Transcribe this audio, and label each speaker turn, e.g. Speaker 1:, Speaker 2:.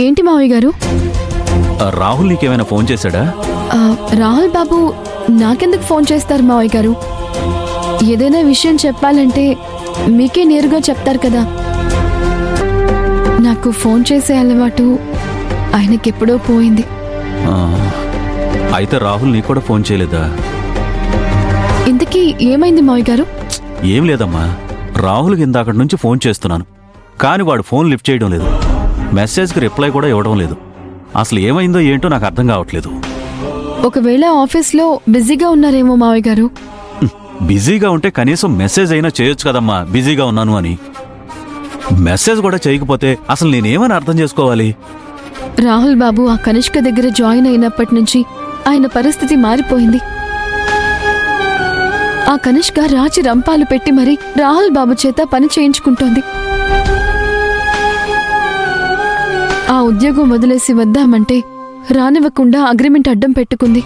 Speaker 1: ఏంటి మావయ్య గారు?
Speaker 2: రాహుల్ నీకేమైనా ఫోన్ చేశాడా?
Speaker 1: రాహుల్ బాబు నాకెందుకు ఫోన్ చేస్తారు మావయ్య గారు? ఏదైనా విషయం చెప్పాలంటే మీకే నేరుగా చెప్తారు కదా. నాకు ఫోన్ చేసే అలవాటు ఆయనకెప్పుడో పోయింది.
Speaker 2: అయితే రాహుల్ నీకు కూడా ఫోన్ చేయలేదా?
Speaker 1: ఇంతకీ ఏమైంది మావయ్య గారు?
Speaker 2: ఏం లేదమ్మా, రాహుల్కి ఇందాకటి నుంచి ఫోన్ చేస్తున్నాను, కానీ వాడు ఫోన్ లిఫ్ట్ చేయడం లేదు, మెసేజ్కి రిప్లై కూడా ఇవ్వడం లేదు. అసలు ఏమైందో ఏంటో నాకు అర్థం కావట్లేదు.
Speaker 1: ఒకవేళ ఆఫీస్లో బిజీగా ఉన్నారేమో మావయ్య గారు.
Speaker 2: బిజీగా ఉంటే కనీసం మెసేజ్ అయినా చేయొచ్చు కదమ్మా, బిజీగా ఉన్నాను అని. మెసేజ్ కూడా చేయకపోతే అసలు నేనేమని అర్థం చేసుకోవాలి?
Speaker 1: రాహుల్ బాబు ఆ కనిష్క దగ్గర జాయిన్ అయినప్పటి నుంచి ఆయన పరిస్థితి మారిపోయింది. ఆ కనిష్క రాచి రంపాలు పెట్టి మరీ రాహుల్ బాబు చేత పని చేయించుకుంటోంది. ఆ ఉద్యోగం వదిలేసి వద్దామంటే రానివ్వకుండా అగ్రిమెంట్ అడ్డం పెట్టుకుంది.